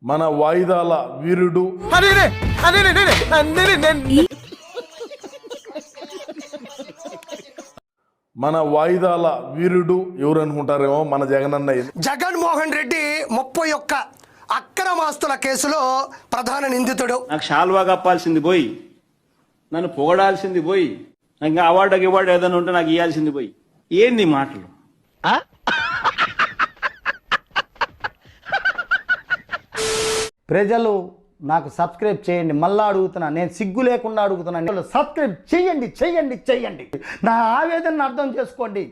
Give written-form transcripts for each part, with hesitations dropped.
మన వాయిదాల వీరుడు మన వాయిదాల వీరుడు ఎవరు అనుకుంటారేమో మన జగనన్న. జగన్మోహన్ రెడ్డి 31 అక్రమాస్తుల కేసులో ప్రధాన నిందితుడు. నాకు షాల్వా కప్పాల్సింది పోయి, నన్ను పొగడాల్సింది పోయి, నాకు ఇంకా అవార్డు ఏదైనా ఉంటే నాకు ఇవ్వాల్సింది పోయి, ఏంది మాటలు? ప్రజలు నాకు సబ్స్క్రైబ్ చేయండి. మళ్ళా అడుగుతున్నా, నేను సిగ్గు లేకుండా అడుగుతున్నా, సబ్స్క్రైబ్ చేయండి చేయండి చేయండి. నా ఆవేదనను అర్థం చేసుకోండి.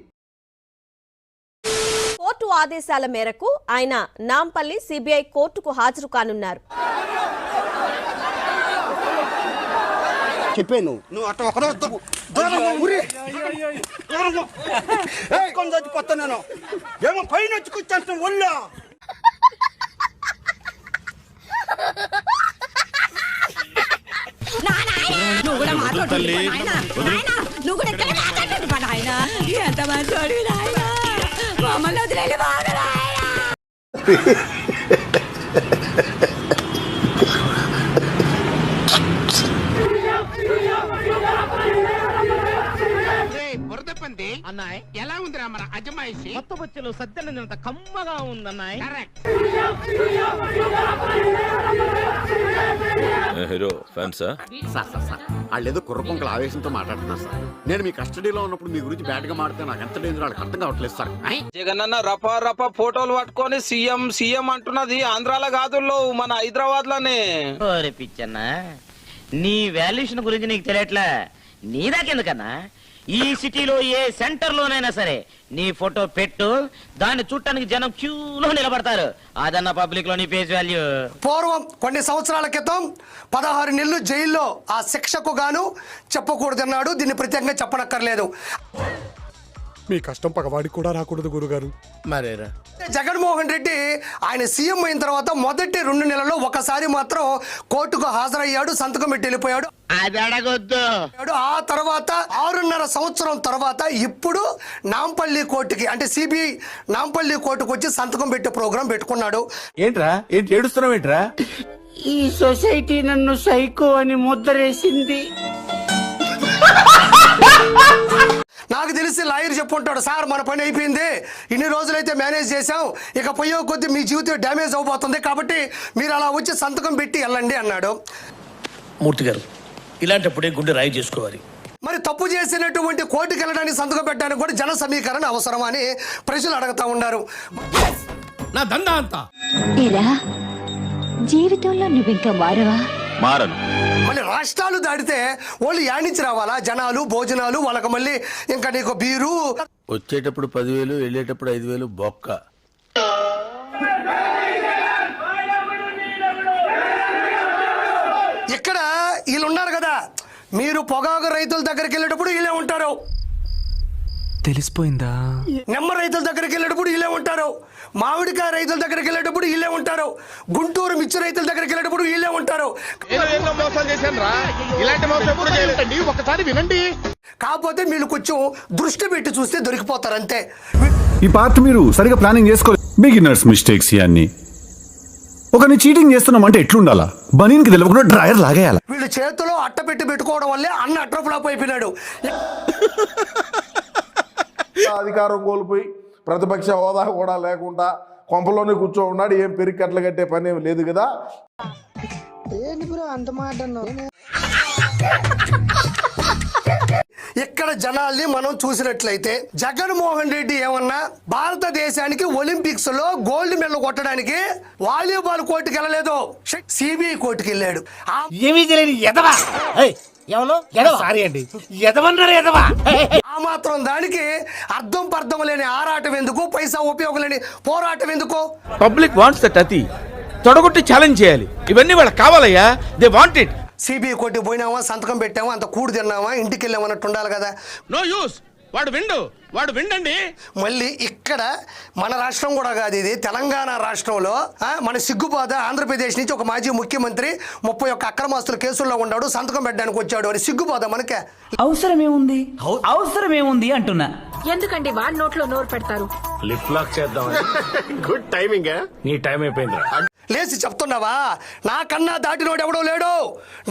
కోర్టు ఆదేశాల మేరకు ఆయన నాంపల్లి సిబిఐ కోర్టుకు హాజరు కానున్నారు. చెప్పాను నువ్వు అట్లా ఒకరో చచ్చిపోతాను ఏమో పైన వచ్చి కూర్చొని ఒళ్ళో నువ్వు కూడా మాట్లాడు నువ్వు కూడా ఎక్కడ మాట్లాడు పడ ఆయన ఎంత మంచోడు నాయన మమ్మల్ని వదిలేడు బాగా అన్నాయ్ ఎలా ఉందిరా మన అజమాయిషి? కొత్త బొచ్చెలు సద్దెనంత కమ్మగా ఉందన్నాయ్. హీరో ఫ్యాన్స్ సార్ వాళ్ళు కుర్రకొంకల ఆవేశంతో మాట్లాడుతున్నారు సార్. నేను మీ కస్టడీలో ఉన్నప్పుడు మీ గురించి బ్యాడ్ గా మాట్లాడితే నాకు ఎంత డేంజర్ వాళ్ళకి అర్థం కావట్లేదు సార్. జగనన్న రప ఫోటోలు పట్టుకొని సీఎం అంటున్నది ఆంధ్రాలో కాదుల్లో మన హైదరాబాద్ లోనే. పిచ్చన్న నీ వాల్యుయేషన్ గురించి నీకు తెలియట్లే. నీదాకెందుకన్నా ఈ సిటీలో ఏ సెంటర్ లోనైనా సరే నీ ఫోటో పెట్టు, దాన్ని చూడటానికి జనం క్యూలో నిలబడతారు. అదన్న పబ్లిక్ లో నీ ఫేస్ వాల్యూ. పూర్వం కొన్ని సంవత్సరాల క్రితం 16 నెలలు జైల్లో ఆ శిక్షకు గాను చెప్పకూడదన్నాడు. దీన్ని ప్రత్యేకంగా చెప్పనక్కర్లేదు. మీ కష్టం పగవాడికి కూడా రాకూడదు గురుగారు. మరేరా జగన్మోహన్ రెడ్డి ఆయన సీఎం అయిన తర్వాత మొదటి 2 నెలల్లో ఒకసారి మాత్రం కోర్టుకు హాజరయ్యాడు, సంతకం పెట్టి వెళ్ళిపోయాడు. అది అడగొద్దు. ఆ తర్వాత 6.5 సంవత్సరం తర్వాత ఇప్పుడు నాంపల్లి కోర్టుకి అంటే సిబిఐ నాంపల్లి కోర్టుకు వచ్చి సంతకం పెట్టే ప్రోగ్రాం పెట్టుకున్నాడు. ఏంట్రా ఏంటి ఏడుస్తున్నావు ఏంట్రా? ఈ సొసైటీ నన్ను సైకో అని ముద్రేసింది. నాకు తెలిసి లాయర్ చెప్పుంటాడు, సార్ మన పని అయిపోయింది, ఇన్ని రోజులైతే మేనేజ్ చేసాం, ఇక పోయే కొద్ది మీ జీవితం డ్యామేజ్ అవబోతుంది, కాబట్టి మీరు అలా వచ్చి సంతకం పెట్టి వెళ్ళండి అన్నాడు. మూర్తి గారు ఇలాంటప్పుడే గుండె రాయి చేసుకోవాలి. మరి తప్పు చేసినటువంటి కోర్టుకు వెళ్ళడానికి సంతకం పెట్టడానికి కూడా జన సమీకరణ అవసరం అని ప్రజలు అడుగుతా ఉన్నారు. నా దందా అంతా జీవితంలో నువ్వు ఇంకా మారవా? మారను. మళ్ళీ రాష్ట్రాలు దాటితే వాళ్ళు యానించి రావాలా, జనాలు భోజనాలు వాళ్ళకి, మళ్ళీ ఇంకా నీకు బీరు. వచ్చేటప్పుడు 10,000 వెళ్ళేటప్పుడు 5,000 బొక్క. ఇక్కడ వీళ్ళు ఉన్నారు కదా, మీరు పొగాకు రైతుల దగ్గరికి వెళ్ళేటప్పుడు వీళ్ళే ఉంటారు, తెలిసిపోయిందా? నిమ్మ రైతుల దగ్గరికి వెళ్ళేటప్పుడు వీళ్ళే ఉంటారు, మామిడికాయ రైతుల దగ్గరికి వెళ్ళేటప్పుడు వీళ్ళే ఉంటారు, గుంటూరు మిర్చి రైతుల దగ్గరికి వెళ్ళేటప్పుడు వీళ్ళే ఉంటారు. ఒకసారి వినండి. కాకపోతే మీరు కొంచెం దృష్టి పెట్టి చూస్తే దొరికిపోతారు అంతే. ఈ పార్ట్ మీరు సరిగా ప్లానింగ్ చేసుకోలేదు. బిగినర్స్ మిస్టేక్స్ ఇవన్నీ. ఒకరిని చీటింగ్ చేస్తున్నామంటే ఎట్లుండాలా? బనీన్కి తెలియకుండా డ్రైయర్ లాగేయాలి. వీళ్ళు చేతిలో అట్ట పెట్టుకోవడం వల్లే అన్న అట్రఫ్లాప్ అయిపోయినాడు. అధికారం కోల్పోయి ప్రతిపక్ష హోదా కూడా లేకుండా కొంపలోనే కూర్చో ఉన్నాడు. ఏం పెరిగి కట్టలు కట్టే పని ఏమి లేదు కదా. ఇక్కడ జనాల్ని మనం చూసినట్లయితే జగన్మోహన్ రెడ్డి ఏమన్నా భారతదేశానికి ఒలింపిక్స్ లో గోల్డ్ మెడల్ కొట్టడానికి వాలీబాల్ కోర్టుకి వెళ్ళలేదు, సిబిఐ కోర్టుకి వెళ్ళాడు. ఏమీ తెలియని ఎదవా. సారీ అండి, ఎదవన్నారు ఎదవా. ఆ మాత్రం దానికి అర్థం పర్థం లేని ఆరాటం ఎందుకు, పైసా ఉపయోగం లేని పోరాటం ఎందుకు? Public wants that. అతి తొడగొట్టి ఛాలెంజ్ చేయాలి. ఇవన్నీ వాళ్ళకి కావాలయ్యా. They want it. సిబిఐ కోర్టుకి పోయినామా, సంతకం పెట్టామా, అంత కూడు తిన్నామా, ఇంటికి వెళ్ళామన్నట్టు ఉండాలి కదా. No use. వాడు విండండి. మళ్ళీ ఇక్కడ మన రాష్ట్రం కూడా కాదు, ఇది తెలంగాణ రాష్ట్రంలో మన సిగ్గుబాధ. ఆంధ్రప్రదేశ్ నుంచి ఒక మాజీ ముఖ్యమంత్రి 31 అక్రమాస్తుల కేసుల్లో ఉన్నాడు, సంతకం పెట్టడానికి వచ్చాడు అని సిగ్గుబాధ మనకే. అవసరమేముంది అంటున్నా. ఎందుకండి వాడి నోట్లో నోరు పెడతారు? లిప్ లాక్ చేద్దాం. Good timing. నీ టైం అయిపోయింది. లేచి చెప్తున్నావా? నాకన్నా దాటినోడు ఎవడో లేడు,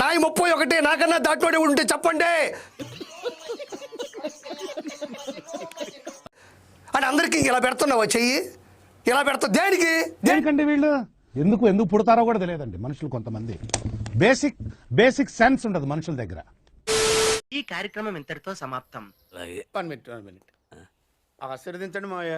నాయి 31, నాకన్నా దాటినోడు ఎవడు ఉంటే చెప్పండి అని అందరికీ ఇలా పెడుతున్నావా చెయ్యి? ఇలా పెడతా దేనికి? దేనికండి వీళ్ళు ఎందుకు పుడతారో కూడా తెలియదండి మనుషులు. కొంతమంది బేసిక్ సెన్స్ ఉండదు మనుషుల దగ్గర. ఈ కార్యక్రమం ఇంతటితో సమాప్తం. 1 మినిట్ ఆశీర్వదించండి మావయ్య.